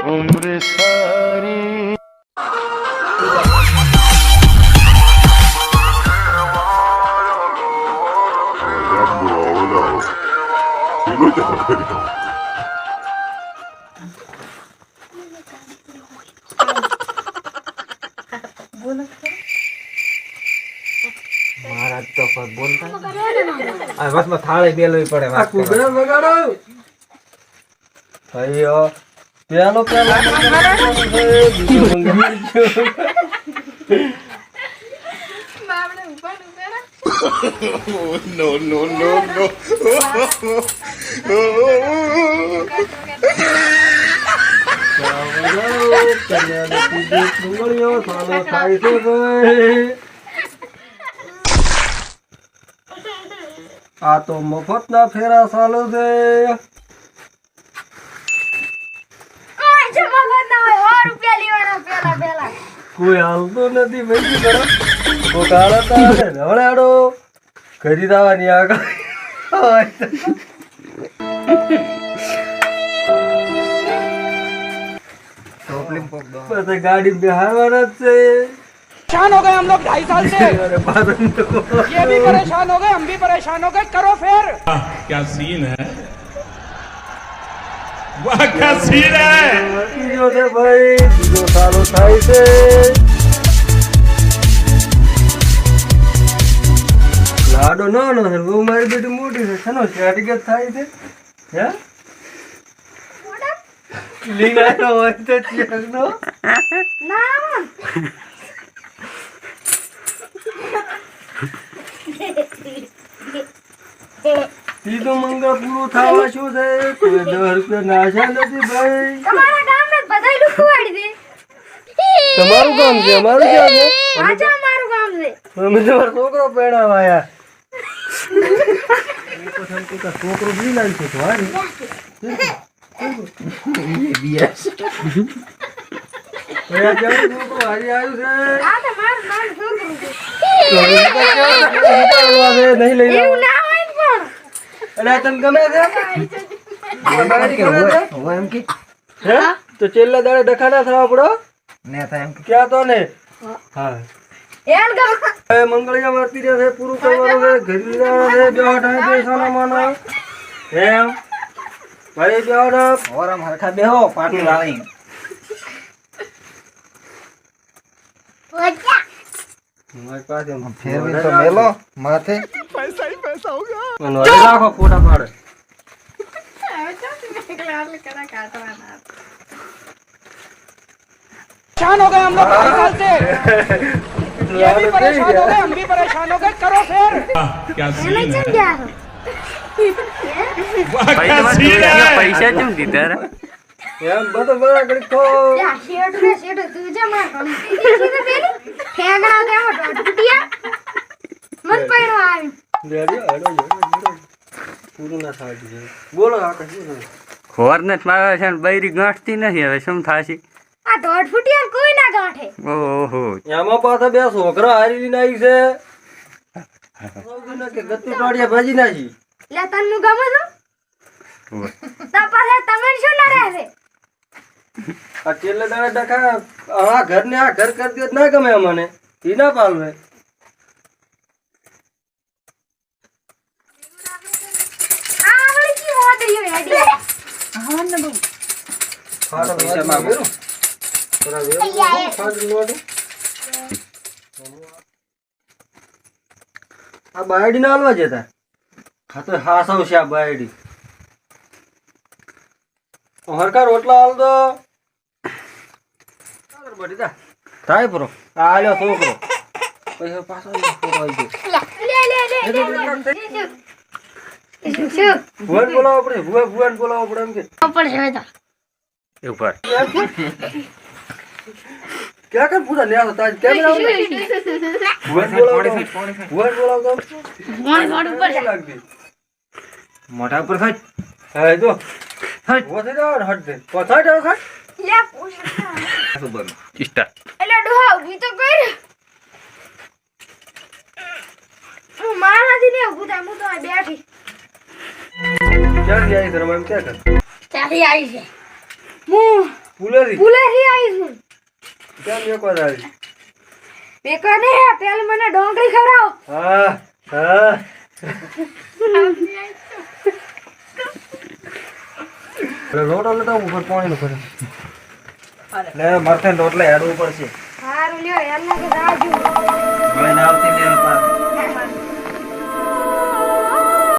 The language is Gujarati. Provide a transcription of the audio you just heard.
उम्र सारी महाराज तो पर बोलता आ बस में थाळे बेलवी पड़े આ કુગડા વગાડો ભાઈઓ પેલો બીજો મંગાવી no no no no આ તો મફતના ફેરા ચાલુ છે કોઈ હાલતો નથી ભાઈ કરો કોકાળા તારે નવડાડો કરી દાવાની આગળ गाड़ी बिहार वाला से परेशान हो गए हम लोग 2.5 साल से ये भी परेशान हो गए हम भी परेशान हो गए करो फिर क्या सीन है वाह क्या सीन है जो से भाई 2 सालों थाई से लाडो नो नो सर वो मारी बेटी मोटी से छनो सर्टिफिकेट थाई से या લીના નો હોય તો ચેક નો ના સીધો મંગળ પૂરો થવા શું છે કોઈ 10 રૂપિયા નાશા નથી ભાઈ તમારા ગામને બધાય લુખવાડી દે તમારું કામ છે અમારું ક્યાં છે આજા મારું કામ છે અમે તમારો છોકરો પેણાવા આયા એ તો સંકો કા છોકરો બી લાવી છે તો હારી ભૈયા કેવું છોકરો હારી આવ્યું છે આ તો મારું નામ છોકરું છે નહીં લઈ એવું ના હોય ને પણ અરે તને ગમે છે वो एम की હે તો છેલ્લા દાડે ડખાના થવા પડો ने था एम ક્યાં તો ને હા એન ગમ એ મંગળિયા વર્તી રહે છે પૂરું કરવાનું છે ઘરી લેવાના છે બેઠા બેસાના માનો એમ ભાઈ બેઠા और हम हरखा बेहो पार्टी लावी ઓજા મારી પાસે फिर भी तो मेलो माथे મને રાખો ફોટા પાડે परेशान हो गए हम लोग 2.5 साल से ये भी परेशान हो गए हम भी परेशान हो गए करो फिर क्या એને सीन है સમજ્યા वाह क्या सीन है પૈસા કેમ દીધા રે એમ બધો બરા ઘડી ખો યા શેડ ને શેડ તું જમા ગમતી દીધી તો પેલી ફેંગણા દેવો ટોટિયા મત પૈણો આવી લેડી આડો પૂરું ના થાય છે બોલો આકાશ શું છે ખોર ને મારે છે ને બૈરી ગાંઠતી નથી હવે શું થાશે આ દોઢ ફૂટિયા કોઈ ના ગાંઠે ઓહો એમાં પાછા બે છોકરા હારી લઈને આવી છે કે ગત્તુ ટોડિયા ભાજી નાખી લે તન મુ ગમો છું તા પાસે તમે શું લડે છે આ છેલ્લે દાડે ડખા આ ઘર ને આ ઘર કરી દે ના ગમે અમને ઈ ના પાલવે આ વળી કી હોત રહ્યો હેડી હા ને બહુ પૈસા માંગો થોડા વેર ફાડ લોડ આ બાયડી ના આલવા જતા હા તો હાસવ છે આ બાયડી હરકા રોટલા હાલ દો આગળ બડી જા થાય પ્રો આ આલ્યો છોકરો પૈસા પાછો આવી ગયો લે શું ભુવન બોલાવો પડે ભુવન બોલાવો પડે એમ કે પડશે હવે તો ઉપર ક્યાં કર પૂરા લ્યા હતા કેમ લાવ ભુવન બોલાવો ભુવન બોલાવો તો મોણ મોડ ઉપર છે લાગતી मोटा पर था હા જો હા વો થઈ જાવ હટ દે પછાડ જાવ ખટ લે પૂછ सुबह સ્ટાર્ટ એટલે ડોહા ઉભી તો કર હું મારાથી ને ઉભું થાય હું તો આ બેઠી ક્યાં જાય ઘરમાં એમ ક્યાં કર ત્યાંથી આવી છે હું પુલેરી પુલેથી આવી છું કેમ એક વાર આવી મેં કને પેલ મને ડોંગરી ખવડાવો હા હા લોટો લેતો ઉપર પાણી નું કરે લે મરથે રોટલે હેડવું પડશે હારું લ્યો યાર કે જાજો હવે ના આવતી ને